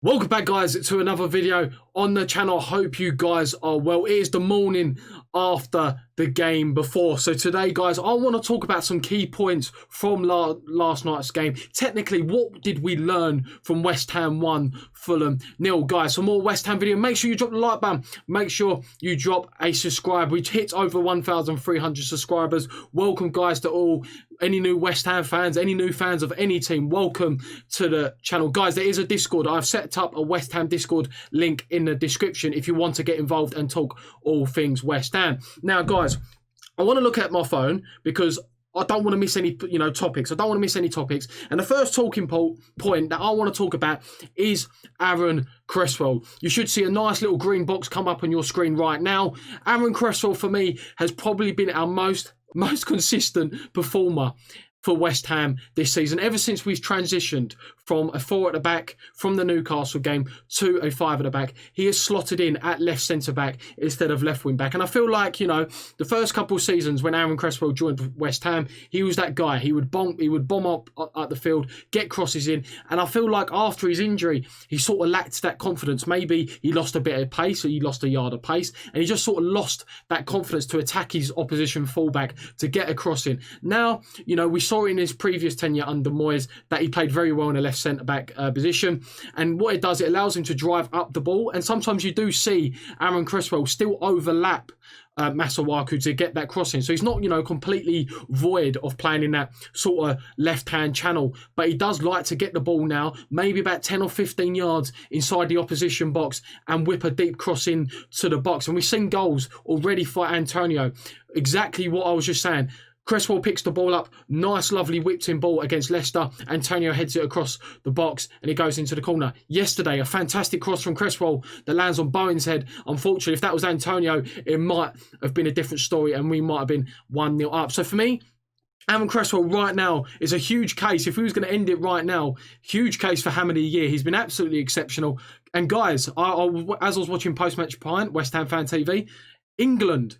Welcome back, guys, to another video on the channel. I hope you guys are well. It is the morning after the game before. So today, guys, I want to talk about some key points from last night's game. Technically, what did we learn from West Ham 1, Fulham 0? Guys, for more West Ham video, make sure you drop the like button. Make sure you drop a subscribe. We hit over 1,300 subscribers. Welcome, guys, to all. Any new West Ham fans, any new fans of any team, welcome to the channel. Guys, there is a Discord. I've set up a West Ham Discord link in the description if you want to get involved and talk all things West Ham. Now, guys, I want to look at my phone because I don't want to miss any, topics. I don't want to miss any topics. And the first talking point that I want to talk about is Aaron Cresswell. You should see a nice little green box come up on your screen right now. Aaron Cresswell, for me, has probably been our most consistent performer for West Ham this season, ever since we've transitioned from a 4 at the back from the Newcastle game to a 5 at the back. He is slotted in at left centre back instead of left wing back. And I feel like, the first couple of seasons when Aaron Cresswell joined West Ham, he was that guy. He would bomb up at the field, get crosses in. And I feel like after his injury, he sort of lacked that confidence. Maybe he lost a bit of pace, or he lost a yard of pace, and he just sort of lost that confidence to attack his opposition fullback, to get a cross in. Now, we saw in his previous tenure under Moyes that he played very well in a left centre-back position. And what it does, it allows him to drive up the ball. And sometimes you do see Aaron Cresswell still overlap Masuaku to get that crossing. So he's not, completely void of playing in that sort of left-hand channel. But he does like to get the ball now, maybe about 10 or 15 yards inside the opposition box and whip a deep cross in to the box. And we've seen goals already for Antonio. Exactly what I was just saying. Cresswell picks the ball up, nice, lovely whipped-in ball against Leicester. Antonio heads it across the box and it goes into the corner. Yesterday, a fantastic cross from Cresswell that lands on Bowen's head. Unfortunately, if that was Antonio, it might have been a different story and we might have been 1-0 up. So for me, Aaron Cresswell right now is a huge case. If we was going to end it right now, huge case for Hammer of the Year. He's been absolutely exceptional. And guys, as I was watching Post-Match Pint, West Ham Fan TV, England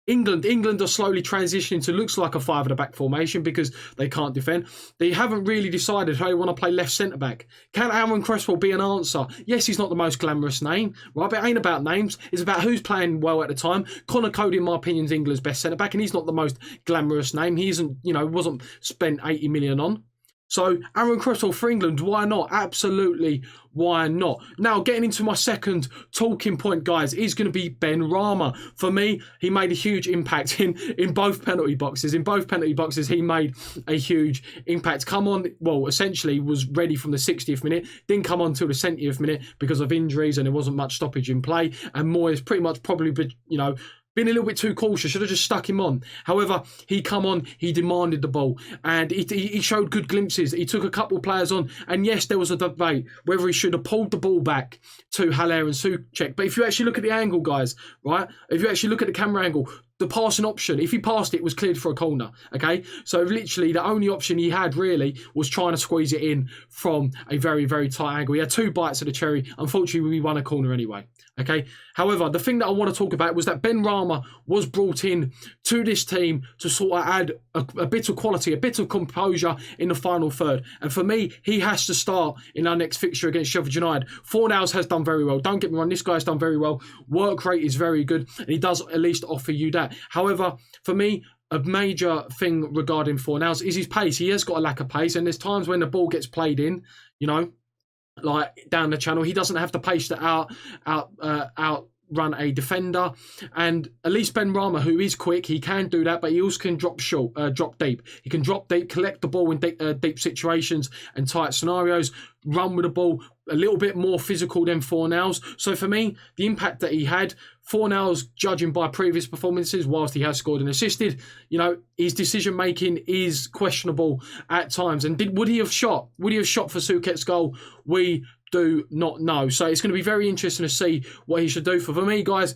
are slowly transitioning to looks like a 5 at the back formation because they can't defend. They haven't really decided how they want to play left centre back. Can Aaron Cresswell be an answer? Yes, he's not the most glamorous name, right? But it ain't about names. It's about who's playing well at the time. Connor Cody, in my opinion, is England's best centre back, and he's not the most glamorous name. He isn't, wasn't spent 80 million on. So Aaron Cresswell for England, why not? Absolutely, why not? Now, getting into my second talking point, guys, is going to be Benrahma. For me, he made a huge impact in both penalty boxes. In both penalty boxes, he made a huge impact. Come on, well, essentially was ready from the 60th minute. Didn't come on till the 70th minute because of injuries and there wasn't much stoppage in play. And Moyes pretty much probably, been a little bit too cautious, should have just stuck him on. However, he come on, he demanded the ball, and he showed good glimpses. He took a couple of players on, and yes, there was a debate whether he should have pulled the ball back to Haller and Souček. But if you actually look at the angle, guys, right? If you actually look at the camera angle, the passing option, if he passed it, was cleared for a corner, okay? So literally the only option he had really was trying to squeeze it in from a very, very tight angle. He had 2 bites of the cherry. Unfortunately, we won a corner anyway, okay? However, the thing that I want to talk about was that Benrahma was brought in to this team to sort of add a bit of quality, a bit of composure in the final third. And for me, he has to start in our next fixture against Sheffield United. Fornals has done very well. Don't get me wrong, this guy's done very well. Work rate is very good, and he does at least offer you that. However, for me, a major thing regarding Fornals is his pace. He has got a lack of pace, and there's times when the ball gets played in, like down the channel, he doesn't have the pace to outrun a defender. And at least Benrahma, who is quick, he can do that, but he also can drop deep. He can drop deep, collect the ball in deep situations and tight scenarios, run with the ball, a little bit more physical than Fornals. So for me, the impact that he had, Fornals, judging by previous performances, whilst he has scored and assisted, his decision-making is questionable at times. And would he have shot? Would he have shot for Souček's goal? We do not know. So it's going to be very interesting to see what he should do. For me, guys,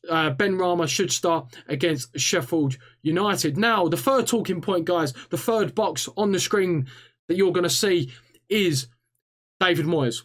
Benrahma should start against Sheffield United. Now, the third talking point, guys, the third box on the screen that you're going to see is David Moyes.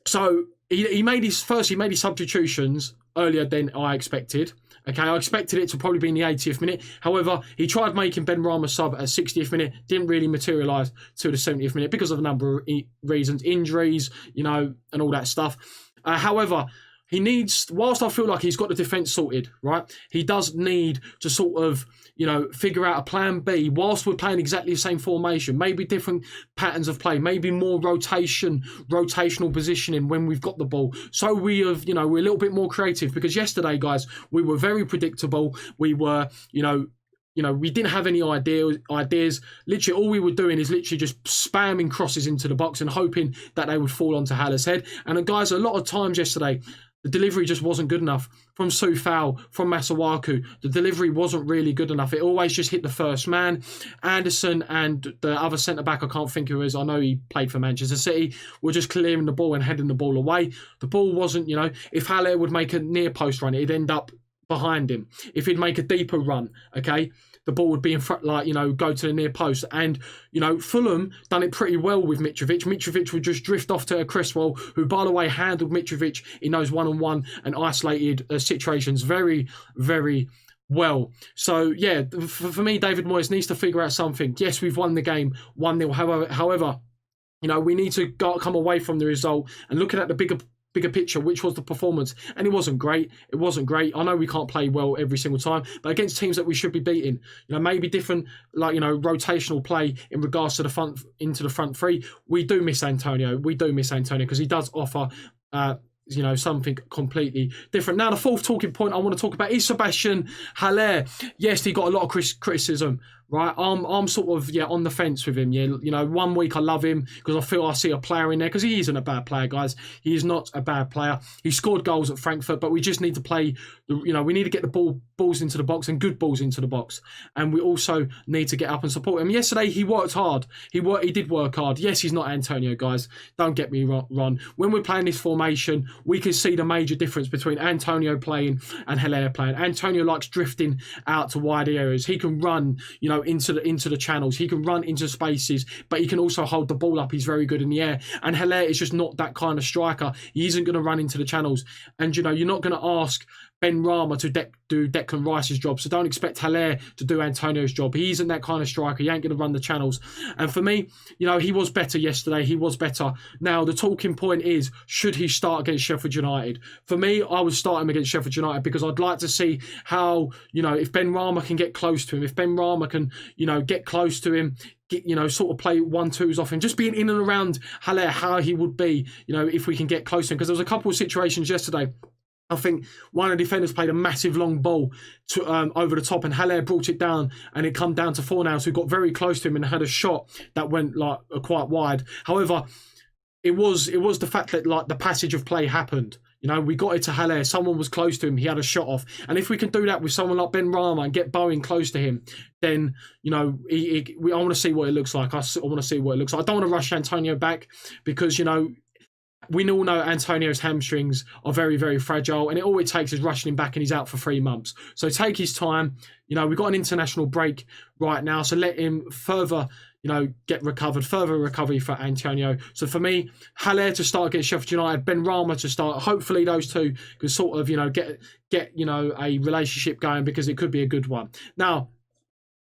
So he made his substitutions earlier than I expected. Okay, I expected it to probably be in the 80th minute. However, he tried making Benrahma sub at 60th minute. Didn't really materialise to the 70th minute because of a number of reasons. Injuries, you know, and all that stuff. However, he needs, whilst I feel like he's got the defence sorted, right? He does need to sort of, you know, figure out a plan B whilst we're playing exactly the same formation. Maybe different patterns of play, maybe more rotational positioning when we've got the ball. So we're a little bit more creative, because yesterday, guys, we were very predictable. We were, we didn't have any ideas. Literally, all we were doing is literally just spamming crosses into the box and hoping that they would fall onto Haller's head. And guys, a lot of times yesterday, the delivery just wasn't good enough. From Soufal, from Masuaku, the delivery wasn't really good enough. It always just hit the first man. Anderson and the other centre-back, I can't think who it is, I know he played for Manchester City, were just clearing the ball and heading the ball away. The ball wasn't, if Haller would make a near post run, it'd end up behind him. If he'd make a deeper run, okay, the ball would be in front, go to the near post. And, Fulham done it pretty well with Mitrovic. Mitrovic would just drift off to a Cresswell, who, by the way, handled Mitrovic in those one-on-one and isolated situations very, very well. So, yeah, for me, David Moyes needs to figure out something. Yes, we've won the game 1-0. However, we need to come away from the result and looking at the bigger picture, which was the performance. And it wasn't great. I know we can't play well every single time, but against teams that we should be beating, maybe different, rotational play in regards to the front, into the front three. We do miss Antonio because he does offer something completely different. Now, the fourth talking point I want to talk about is Sebastian Haller. Yes, he got a lot of criticism, right? I'm sort of, on the fence with him. 1 week I love him because I feel I see a player in there, because he isn't a bad player, guys. He is not a bad player. He scored goals at Frankfurt, but we just need to play, we need to get the balls into the box, and good balls into the box. And we also need to get up and support him. Yesterday, he worked hard. He did work hard. Yes, he's not Antonio, guys. Don't get me wrong. When we're playing this formation, we can see the major difference between Antonio playing and Haller playing. Antonio likes drifting out to wide areas. He can run, into the channels. He can run into spaces, but he can also hold the ball up. He's very good in the air. And Haller is just not that kind of striker. He isn't going to run into the channels. And, you're not going to ask Benrahma to do Declan Rice's job. So don't expect Haller to do Antonio's job. He isn't that kind of striker. He ain't going to run the channels. And for me, he was better yesterday. He was better. Now, the talking point is, should he start against Sheffield United? For me, I would start him against Sheffield United, because I'd like to see how, if Benrahma can get close to him, if Benrahma can, get close to him, sort of play 1-2s off him, just being in and around Haller, how he would be, if we can get close to him. Because there was a couple of situations yesterday. I think one of the defenders played a massive long ball to over the top, and Haller brought it down, and it come down to Fornals, who got very close to him and had a shot that went quite wide. However, it was the fact that the passage of play happened. We got it to Haller. Someone was close to him. He had a shot off. And if we can do that with someone like Benrahma and get Bowen close to him, then, I want to see what it looks like. I want to see what it looks like. I don't want to rush Antonio back, because, we all know Antonio's hamstrings are very, very fragile, and all it takes is rushing him back, and he's out for 3 months. So take his time. We've got an international break right now, so let him further, get recovered, further recovery for Antonio. So for me, Haller to start against Sheffield United, Benrahma to start. Hopefully those two can sort of, get a relationship going, because it could be a good one. Now,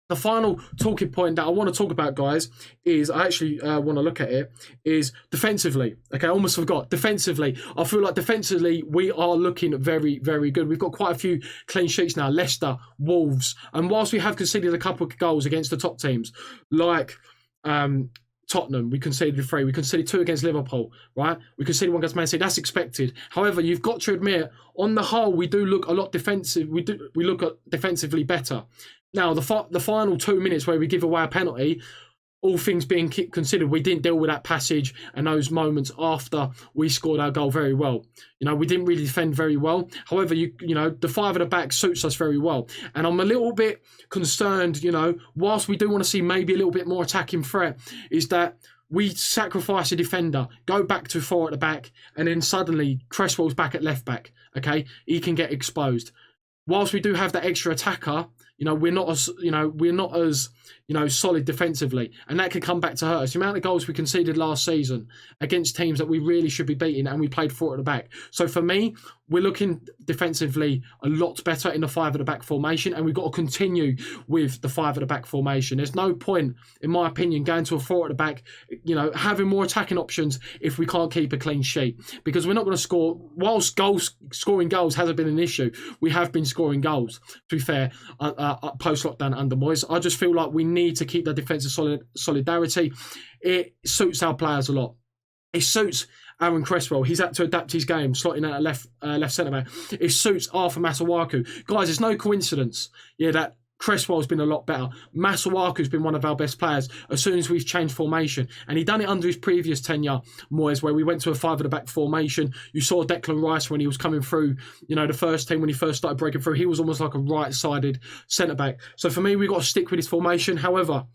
the final talking point that I want to talk about, guys, is, I actually want to look at it, is defensively. Okay, I almost forgot. Defensively. I feel like defensively we are looking very, very good. We've got quite a few clean sheets now. Leicester, Wolves. And whilst we have conceded a couple of goals against the top teams, like Tottenham, we conceded 3. We conceded 2 against Liverpool, right? We conceded 1 against Man City. That's expected. However, you've got to admit, on the whole, we do look a lot defensive. We look at defensively better. Now, the final 2 minutes where we give away a penalty, all things being considered, we didn't deal with that passage and those moments after we scored our goal very well. We didn't really defend very well. However, the 5 at the back suits us very well. And I'm a little bit concerned, whilst we do want to see maybe a little bit more attacking threat, is that we sacrifice a defender, go back to 4 at the back, and then suddenly Cresswell's back at left back. Okay, he can get exposed. Whilst we do have that extra attacker, we're not as solid defensively, and that could come back to hurt us. The amount of goals we conceded last season against teams that we really should be beating, and we played 4 at the back. So for me, we're looking defensively a lot better in the 5 at the back formation, and we've got to continue with the 5 at the back formation. There's no point, in my opinion, going to a 4 at the back, having more attacking options if we can't keep a clean sheet, because we're not going to score. Whilst scoring goals hasn't been an issue, we have been scoring goals, to be fair, post-lockdown under Moyes. I just feel like we need to keep that defensive solidarity. It suits our players a lot. It suits Aaron Cresswell. He's had to adapt his game, slotting out a left centre-back. It suits Arthur Masuaku. Guys, it's no coincidence, that Cresswell's been a lot better. Masuaku's been one of our best players as soon as we've changed formation. And he done it under his previous tenure, Moyes, where we went to a 5 at the back formation. You saw Declan Rice when he was coming through, the first team, when he first started breaking through. He was almost like a right-sided centre-back. So for me, we've got to stick with his formation. However,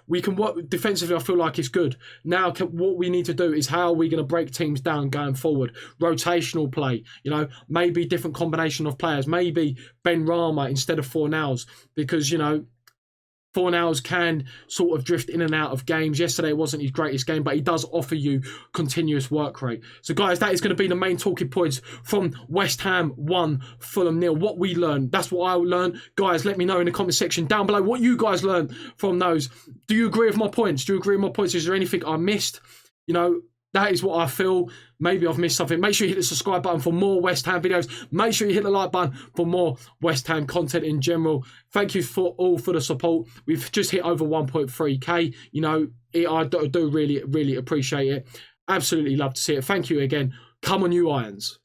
we can work defensively. I feel like it's good. Now, what we need to do is how are we going to break teams down going forward? Rotational play, maybe different combination of players. Maybe Benrahma instead of Fornals, because, Fornals can sort of drift in and out of games. Yesterday wasn't his greatest game, but he does offer you continuous work rate. So, guys, that is going to be the main talking points from West Ham 1, Fulham 0. What we learned, that's what I learned. Guys, let me know in the comment section down below what you guys learned from those. Do you agree with my points? Do you agree with my points? Is there anything I missed? That is what I feel. Maybe I've missed something. Make sure you hit the subscribe button for more West Ham videos. Make sure you hit the like button for more West Ham content in general. Thank you for the support. We've just hit over 1.3k. I do really, really appreciate it. Absolutely love to see it. Thank you again. Come on, you Irons.